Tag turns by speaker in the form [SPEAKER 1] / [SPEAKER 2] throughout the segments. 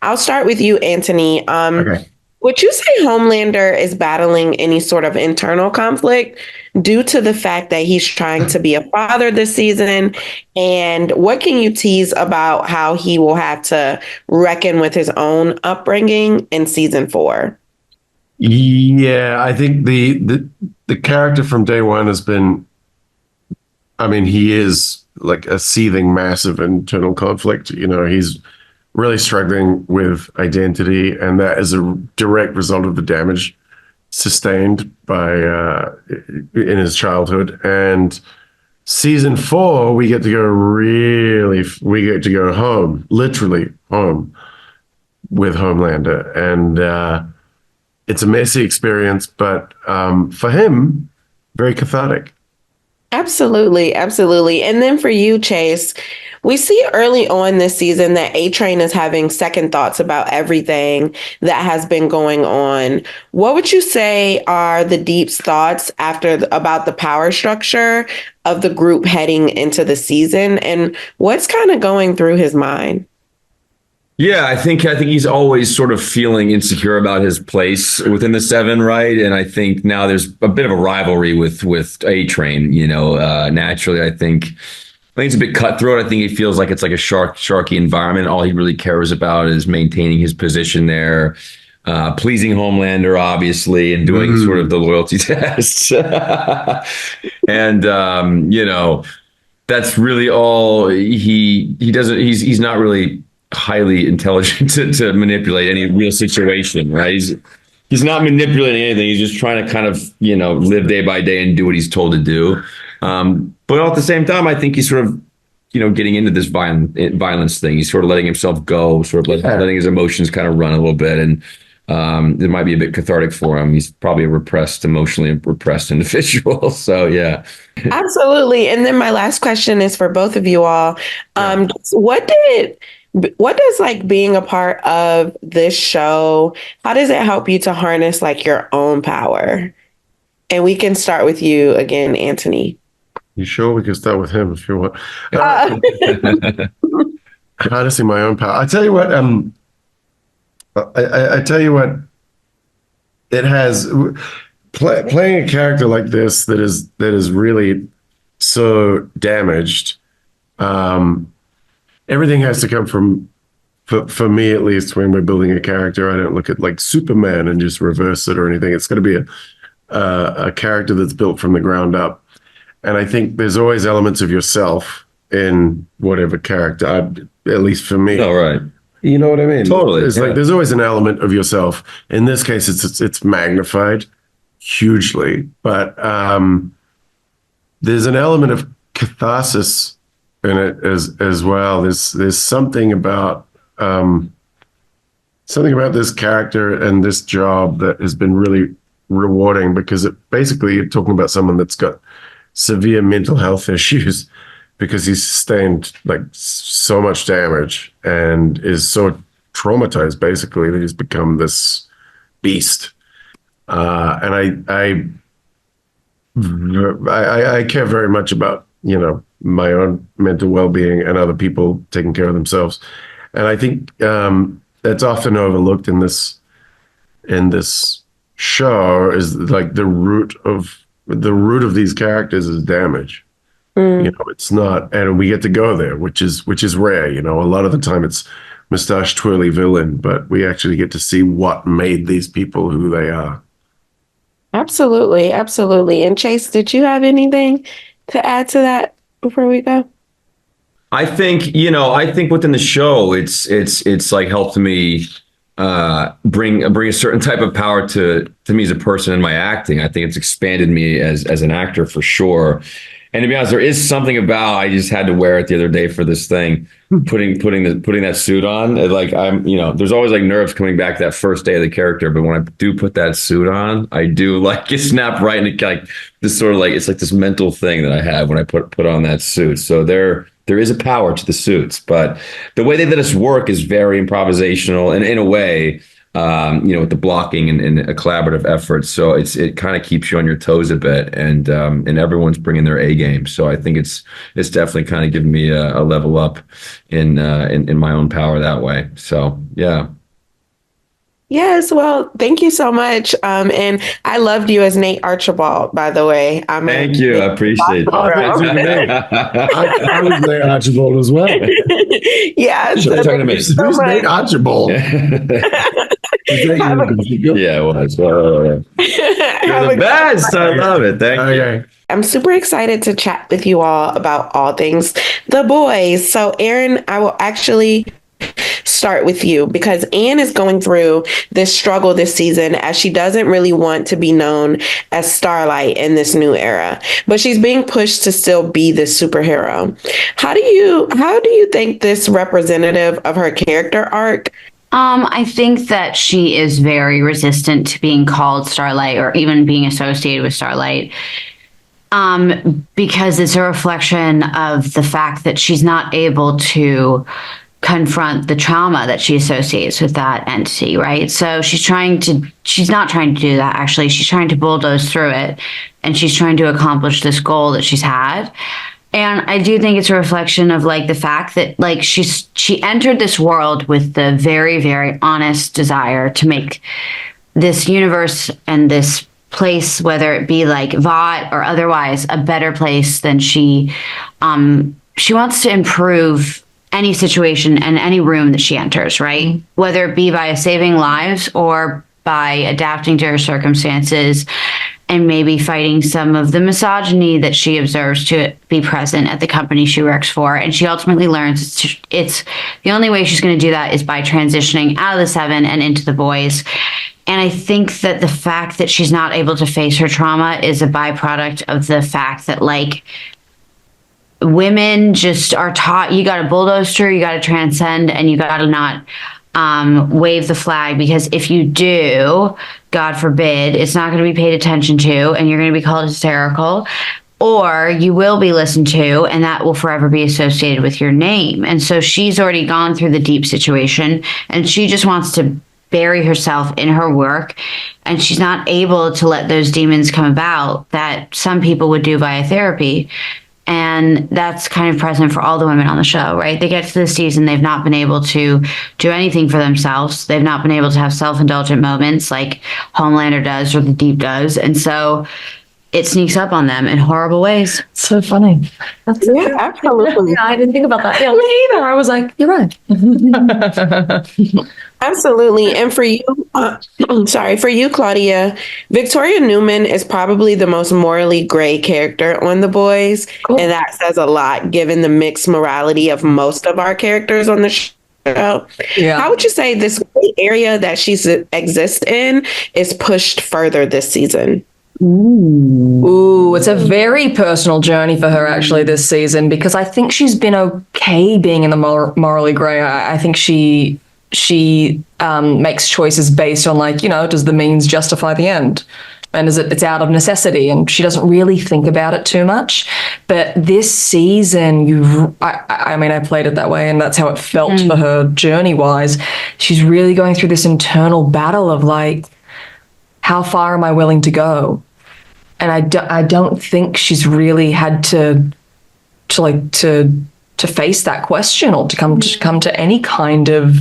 [SPEAKER 1] I'll start with you, Antony.
[SPEAKER 2] Okay.
[SPEAKER 1] Would you say Homelander is battling any sort of internal conflict due to the fact that he's trying to be a father this season? And what can you tease about how he will have to reckon with his own upbringing in season 4?
[SPEAKER 2] Yeah, I think the character from day one has been, I mean, he is like a seething massive internal conflict. He's really struggling with identity, and that is a direct result of the damage sustained by in his childhood. And season 4, we get to go home, literally home with Homelander, and it's a messy experience, but for him, very cathartic.
[SPEAKER 1] Absolutely, absolutely. And then for you, Chace, we see early on this season that A Train is having second thoughts about everything that has been going on. What would you say are the deep thoughts about the power structure of the group heading into the season, and what's kind of going through his mind?
[SPEAKER 3] Yeah, I think he's always sort of feeling insecure about his place within the seven, right? And I think now there's a bit of a rivalry with A Train. Naturally, I think it's a bit cutthroat. I think he feels like it's like a sharky environment. All he really cares about is maintaining his position there, pleasing Homelander, obviously, and doing sort of the loyalty tests. And that's really all he doesn't. He's not really highly intelligent to manipulate any real situation, right? He's not manipulating anything. He's just trying to kind of live day by day and do what he's told to do. But at the same time, I think he's sort of getting into this violence thing. He's sort of letting himself go, sort of letting his emotions kind of run a little bit, and it might be a bit cathartic for him. He's probably a emotionally repressed individual. So yeah.
[SPEAKER 1] Absolutely. And then my last question is for both of you all.
[SPEAKER 2] Yeah.
[SPEAKER 1] What does like being a part of this show, how does it help you to harness like your own power? And we can start with you again, Antony.
[SPEAKER 2] You sure we can start with him if you want?
[SPEAKER 1] Uh,
[SPEAKER 2] Harnessing my own power. I tell you what. I tell you what. It has playing a character like this that is really so damaged. Everything has to come from, for me at least, when we're building a character. I don't look at like Superman and just reverse it or anything. It's got to be a character that's built from the ground up. And I think there's always elements of yourself in whatever character, at least for me.
[SPEAKER 3] All right.
[SPEAKER 2] You know what I mean?
[SPEAKER 3] Totally.
[SPEAKER 2] It's like there's always an element of yourself. In this case, it's magnified hugely, but there's an element of catharsis in it as well. There's something about this character and this job that has been really rewarding, because it basically, you're talking about someone that's got severe mental health issues because he's sustained like so much damage and is so traumatized basically that he's become this beast. And I care very much about my own mental well-being and other people taking care of themselves. And I think that's often overlooked in this show, is like the root of these characters is damage. It's not, and we get to go there, which is rare. A lot of the time it's mustache twirly villain, but we actually get to see what made these people who they are.
[SPEAKER 1] Absolutely, absolutely. And Chace, did you have anything to add to that before we go?
[SPEAKER 3] I think within the show, it's like helped me bring a certain type of power to me as a person in my acting. I think it's expanded me as an actor for sure. And to be honest, there is something about, I just had to wear it the other day for this thing, putting that suit on. Like there's always like nerves coming back that first day of the character, but when I do put that suit on, I do like get snapped right into like this sort of like, it's like this mental thing that I have when I put on that suit. So there is a power to the suits, but the way they let us work is very improvisational, and in a way, with the blocking and a collaborative effort. So it kind of keeps you on your toes a bit, and everyone's bringing their A game. So I think it's definitely kind of given me a level up in my own power that way. So yeah.
[SPEAKER 1] Yes, well, thank you so much. And I loved you as Nate Archibald, by the way.
[SPEAKER 3] Thank you. I appreciate
[SPEAKER 2] I was Nate Archibald as well.
[SPEAKER 1] Yeah.
[SPEAKER 3] Should have talked to me.
[SPEAKER 2] Who's Nate Archibald?
[SPEAKER 3] Yeah, it was. You're the best. I love it. Thank you.
[SPEAKER 1] I'm super excited to chat with you all about all things The Boys. So, Erin, I will actually start with you because Anne is going through this struggle this season as she doesn't really want to be known as Starlight in this new era, but she's being pushed to still be this superhero. How do you think this representative of her character arc?
[SPEAKER 4] I think that she is very resistant to being called Starlight or even being associated with Starlight. Because it's a reflection of the fact that she's not able to confront the trauma that she associates with that entity, right? So she's not trying to do that, actually. She's trying to bulldoze through it, and she's trying to accomplish this goal that she's had. And I do think it's a reflection of the fact that she entered this world with the very, very honest desire to make this universe and this place, whether it be Vought or otherwise, a better place than she wants to improve any situation and any room that she enters, right? Mm-hmm. Whether it be by saving lives or by adapting to her circumstances and maybe fighting some of the misogyny that she observes to be present at the company she works for. And she ultimately learns it's the only way she's going to do that is by transitioning out of the Seven and into the Boys. And I think that the fact that she's not able to face her trauma is a byproduct of the fact that women just are taught you got to bulldoze through, you got to transcend, and you got to not wave the flag, because if you do, God forbid, it's not going to be paid attention to and you're going to be called hysterical, or you will be listened to and that will forever be associated with your name. And so she's already gone through the deep situation and she just wants to bury herself in her work, and she's not able to let those demons come about that some people would do via therapy. And that's kind of present for all the women on the show, right? They get to this season, they've not been able to do anything for themselves. They've not been able to have self-indulgent moments like Homelander does or The Deep does. And so it sneaks up on them in horrible ways.
[SPEAKER 5] So funny.
[SPEAKER 1] Yeah, absolutely.
[SPEAKER 5] Yeah, I didn't think about that. Yeah, me either. I was like, you're right.
[SPEAKER 1] Absolutely. And for you, for you, Claudia, Victoria Newman is probably the most morally gray character on The Boys. Cool. And that says a lot given the mixed morality of most of our characters on the show. Yeah. How would you say this gray area that she exists in is pushed further this season?
[SPEAKER 5] Ooh, it's a very personal journey for her actually this season, because I think she's been okay being in the morally gray. I think she makes choices based on does the means justify the end? And it's out of necessity, and she doesn't really think about it too much. But this season, I played it that way, and that's how it felt for her journey-wise. She's really going through this internal battle of how far am I willing to go? And I don't think she's really had to face that question or to come to any kind of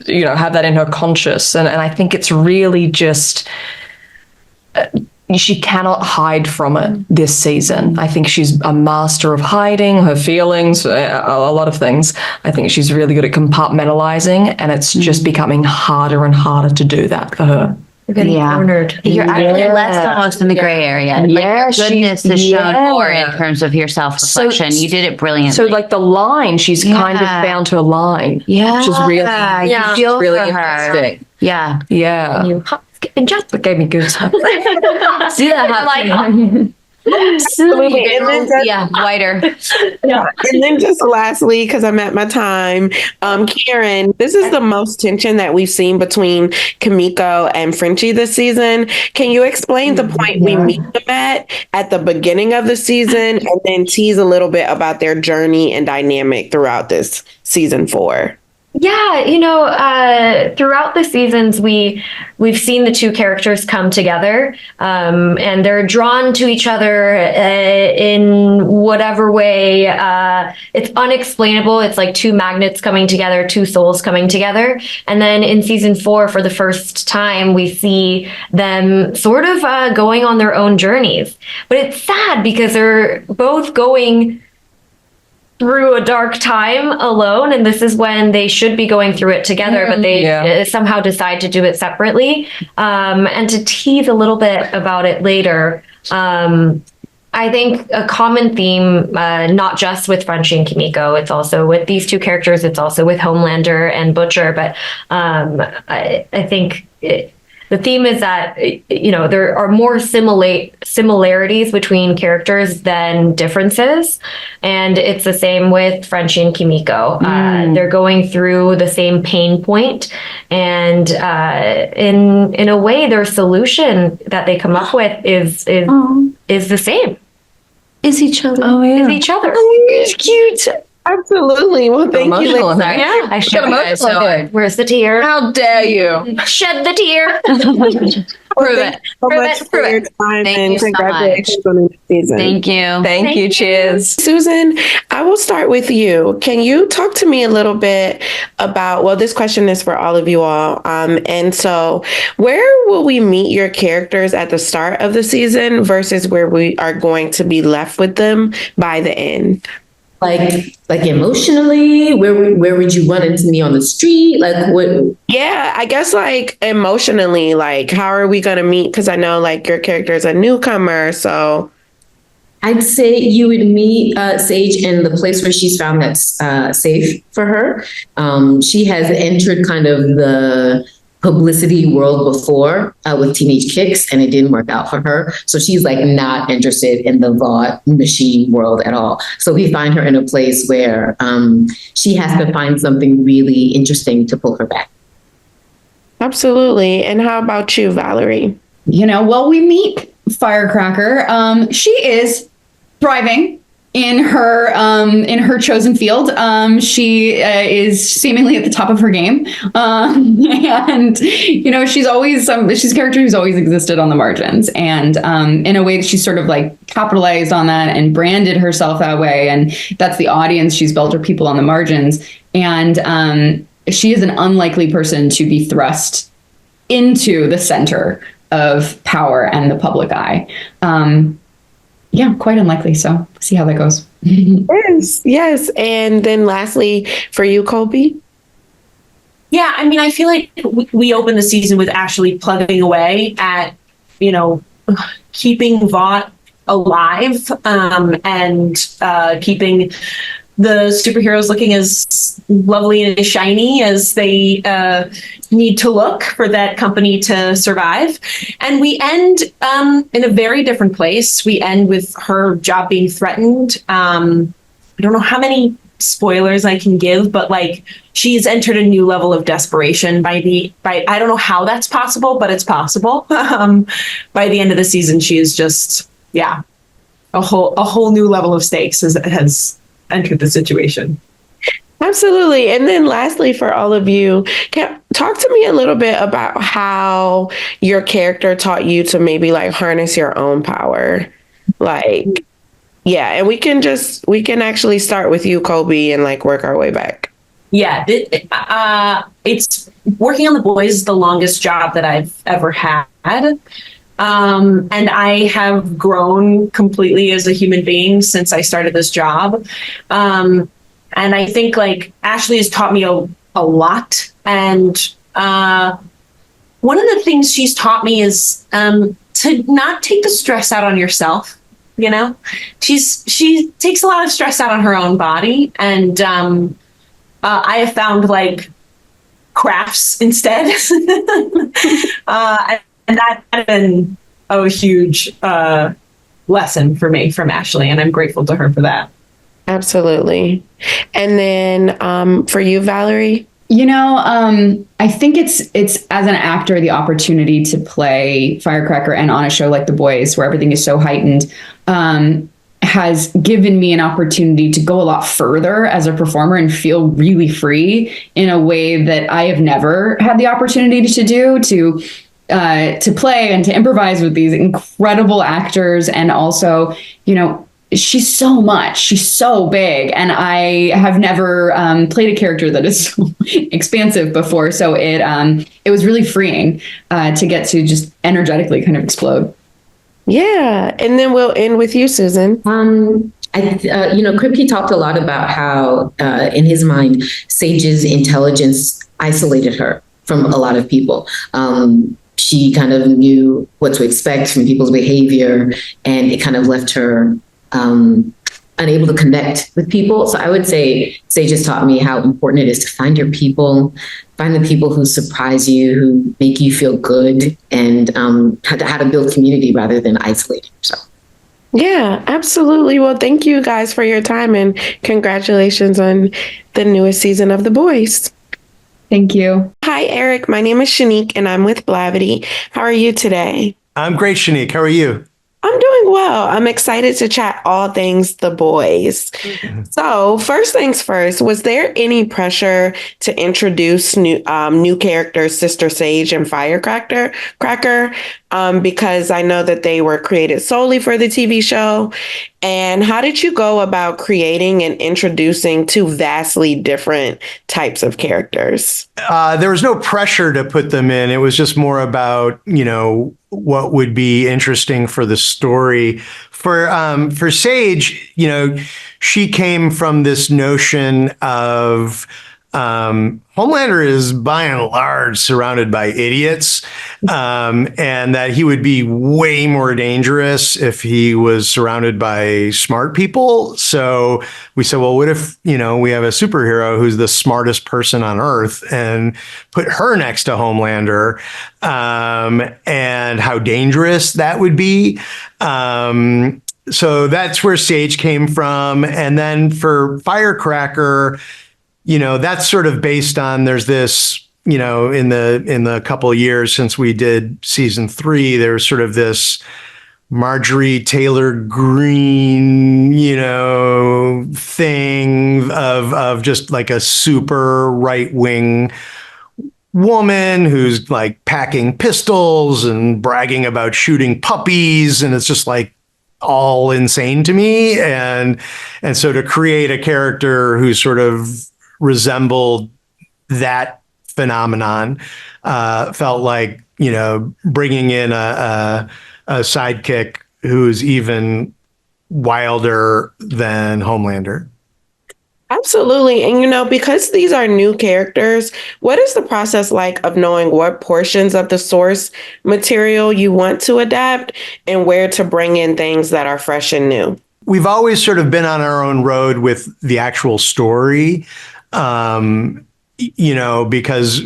[SPEAKER 5] have that in her conscious. And I think it's really just she cannot hide from it this season. I think she's a master of hiding her feelings, a lot of things. I think she's really good at compartmentalizing, and it's just becoming harder and harder to do that for her.
[SPEAKER 4] You're getting cornered. You're actually less almost in the gray area.
[SPEAKER 5] Yeah,
[SPEAKER 4] goodness is shown more in terms of your self-reflection. You did it brilliantly.
[SPEAKER 5] So the line, she's kind of found her line.
[SPEAKER 4] Yeah.
[SPEAKER 5] Which is really,
[SPEAKER 4] feel
[SPEAKER 5] really
[SPEAKER 4] for her.
[SPEAKER 5] interesting.
[SPEAKER 4] Yeah.
[SPEAKER 5] Yeah.
[SPEAKER 4] And you hop, skip, and jump.
[SPEAKER 5] It gave me goosebumps.
[SPEAKER 4] See that happen?
[SPEAKER 1] Absolutely. And then
[SPEAKER 4] whiter.
[SPEAKER 1] Yeah. And then just lastly, because I'm at my time, Karen, this is the most tension that we've seen between Kimiko and Frenchie this season. Can you explain the point we meet them at the beginning of the season, and then tease a little bit about their journey and dynamic throughout this season 4?
[SPEAKER 6] Yeah, throughout the seasons, we've seen the two characters come together, and they're drawn to each other in whatever way. It's unexplainable. It's like two magnets coming together, two souls coming together. And then in season 4, for the first time, we see them sort of going on their own journeys. But it's sad because they're both going through a dark time alone, and this is when they should be going through it together, but they somehow decide to do it separately. And to tease a little bit about it later, I think a common theme, not just with Frenchie and Kimiko, it's also with these two characters, it's also with Homelander and Butcher, but I think the theme is that, there are more similarities between characters than differences. And it's the same with Frenchie and Kimiko. They're going through the same pain point. And in a way, their solution that they come up with is the same.
[SPEAKER 4] Is each other.
[SPEAKER 5] Oh, yeah.
[SPEAKER 6] Is each other.
[SPEAKER 1] It's cute. Absolutely. Well, thank you.
[SPEAKER 5] Emotional,
[SPEAKER 1] Lisa.
[SPEAKER 5] right?
[SPEAKER 6] Yeah, I showed you guys. So where's the tear?
[SPEAKER 5] How dare you?
[SPEAKER 6] Shed the tear.
[SPEAKER 5] Prove it.
[SPEAKER 1] So much for your time,
[SPEAKER 4] Thank
[SPEAKER 1] and
[SPEAKER 4] you so
[SPEAKER 1] congratulations on the new season.
[SPEAKER 4] Thank you.
[SPEAKER 5] Thank you. Cheers.
[SPEAKER 1] Susan, I will start with you. Can you talk to me a little bit about, well, this question is for all of you all. And so where will we meet your characters at the start of the season versus where we are going to be left with them by the end?
[SPEAKER 7] Like emotionally, where would you run into me on the street? Like what?
[SPEAKER 1] Yeah, I guess like emotionally, like how are we going to meet? Because I know like your character is a newcomer, so.
[SPEAKER 7] I'd say you would meet Sage in the place where she's found that's safe for her. She has entered kind of the publicity world before with Teenage Kicks, and it didn't work out for her. So she's like not interested in the VOD machine world at all. So we find her in a place where she has to find something really interesting to pull her back.
[SPEAKER 1] Absolutely. And how about you, Valorie?
[SPEAKER 8] Well, we meet Firecracker. She is thriving in her chosen field. She is seemingly at the top of her game. And, she's a character who's always existed on the margins. And in a way that she's sort of like capitalized on that and branded herself that way. And that's the audience she's built, her people on the margins. And she is an unlikely person to be thrust into the center of power and the public eye. Yeah, quite unlikely. So see how that goes.
[SPEAKER 1] Yes. And then lastly, for you, Colby?
[SPEAKER 9] Yeah, I mean, I feel like we opened the season with Ashley plugging away at, keeping Vought alive and keeping the superheroes looking as lovely and shiny as they need to look for that company to survive. And we end in a very different place. We end with her job being threatened. I don't know how many spoilers I can give, but like she's entered a new level of desperation by I don't know how that's possible, but it's possible. By the end of the season, she is just, a whole new level of stakes has entered the situation.
[SPEAKER 1] Absolutely. And then lastly, for all of you, talk to me a little bit about how your character taught you to maybe like harness your own power. Like, and we can actually start with you, Colby, and like work our way back.
[SPEAKER 9] Yeah, it's working on The Boys is the longest job that I've ever had. And I have grown completely as a human being since I started this job. And I think like Ashley has taught me a lot. And one of the things she's taught me is to not take the stress out on yourself. She takes a lot of stress out on her own body. And I have found like crafts instead. And that has been a huge lesson for me from Ashley, and I'm grateful to her for that.
[SPEAKER 1] Absolutely. And then for you, Valorie?
[SPEAKER 8] I think it's as an actor, the opportunity to play Firecracker and on a show like The Boys, where everything is so heightened, has given me an opportunity to go a lot further as a performer and feel really free in a way that I have never had the opportunity to do, to play and to improvise with these incredible actors. And also, she's so big, and I have never played a character that is so expansive before. So it was really freeing to get to just energetically kind of explode.
[SPEAKER 1] Yeah. And then we'll end with you, Susan.
[SPEAKER 7] Kripke talked a lot about how, in his mind, Sage's intelligence isolated her from a lot of people. She kind of knew what to expect from people's behavior, and it kind of left her unable to connect with people. So I would say Sage has taught me how important it is to find your people, find the people who surprise you, who make you feel good, and how to build community rather than isolating yourself.
[SPEAKER 1] Yeah, absolutely. Well, thank you guys for your time, and congratulations on the newest season of The Boys.
[SPEAKER 8] Thank you.
[SPEAKER 1] Hi, Eric. My name is Shanique, and I'm with Blavity. How are you today?
[SPEAKER 10] I'm great, Shanique. How are you?
[SPEAKER 1] I'm doing well. I'm excited to chat all things The Boys. So first things first, was there any pressure to introduce new characters, Sister Sage and Firecracker? Because I know that they were created solely for the TV show. And how did you go about creating and introducing two vastly different types of characters?
[SPEAKER 10] There was no pressure to put them in. It was just more about, what would be interesting for the story. For Sage, she came from this notion of Homelander is by and large surrounded by idiots, and that he would be way more dangerous if he was surrounded by smart people. So we said, well, what if, we have a superhero who's the smartest person on Earth, and put her next to Homelander, and how dangerous that would be. So that's where Sage came from. And then for Firecracker, that's sort of based on, there's this, in the couple of years since we did season 3, there's sort of this Marjorie Taylor Greene, thing of just like a super right-wing woman who's like packing pistols and bragging about shooting puppies. And it's just like all insane to me. And so to create a character who sort of resembled that phenomenon felt like, bringing in a sidekick who's even wilder than Homelander.
[SPEAKER 1] Absolutely. And, because these are new characters, what is the process like of knowing what portions of the source material you want to adapt and where to bring in things that are fresh and new?
[SPEAKER 10] We've always sort of been on our own road with the actual story, because,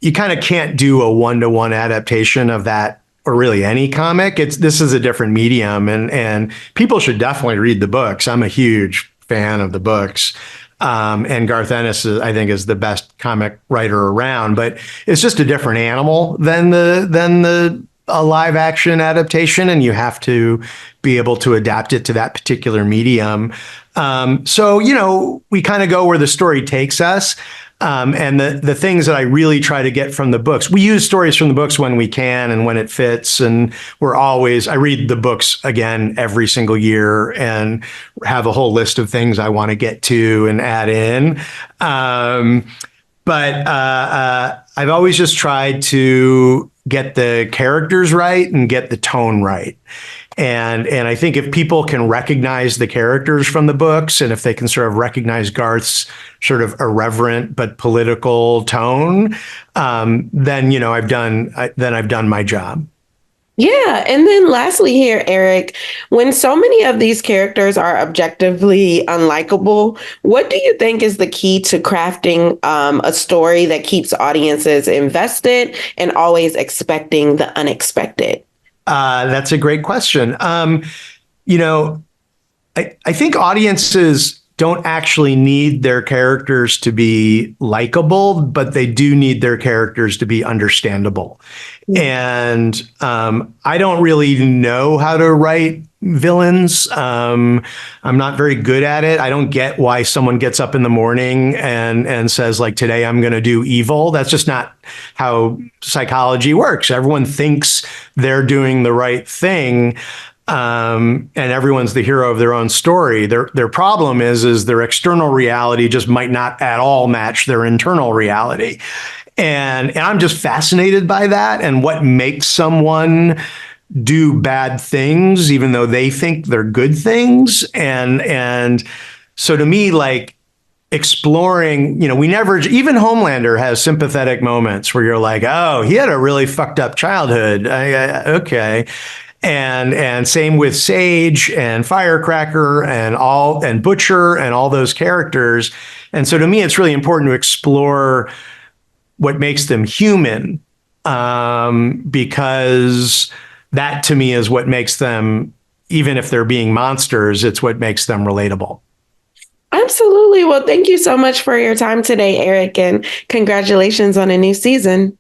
[SPEAKER 10] you kind of can't do a one-to-one adaptation of that, or really any comic. This is a different medium, and people should definitely read the books. I'm a huge fan of the books. And Garth Ennis, I think, is the best comic writer around, but it's just a different animal than a live action adaptation, and you have to be able to adapt it to that particular medium. So, we kind of go where the story takes us. And the things that I really try to get from the books, we use stories from the books when we can and when it fits. And I read the books again every single year and have a whole list of things I want to get to and add in. But I've always just tried to get the characters right and get the tone right. And I think if people can recognize the characters from the books, and if they can sort of recognize Garth's sort of irreverent but political tone, then I've done my job.
[SPEAKER 1] Yeah. And then lastly here, Eric, when so many of these characters are objectively unlikable, what do you think is the key to crafting a story that keeps audiences invested and always expecting the unexpected?
[SPEAKER 10] That's a great question. I think audiences don't actually need their characters to be likable, but they do need their characters to be understandable. And I don't really know how to write villains. I'm not very good at it. I don't get why someone gets up in the morning and says, like, today I'm going to do evil. That's just not how psychology works. Everyone thinks they're doing the right thing. And everyone's the hero of their own story. Their problem is their external reality just might not at all match their internal reality. And I'm just fascinated by that and what makes someone do bad things, even though they think they're good things. And so to me, like, exploring, we never, even Homelander has sympathetic moments where you're like, oh, he had a really fucked up childhood. Okay. And same with Sage and Firecracker and Butcher and all those characters. And so to me, it's really important to explore what makes them human, because that to me is what makes them, even if they're being monsters, it's what makes them relatable.
[SPEAKER 1] Absolutely. Well, thank you so much for your time today, Eric, and congratulations on a new season.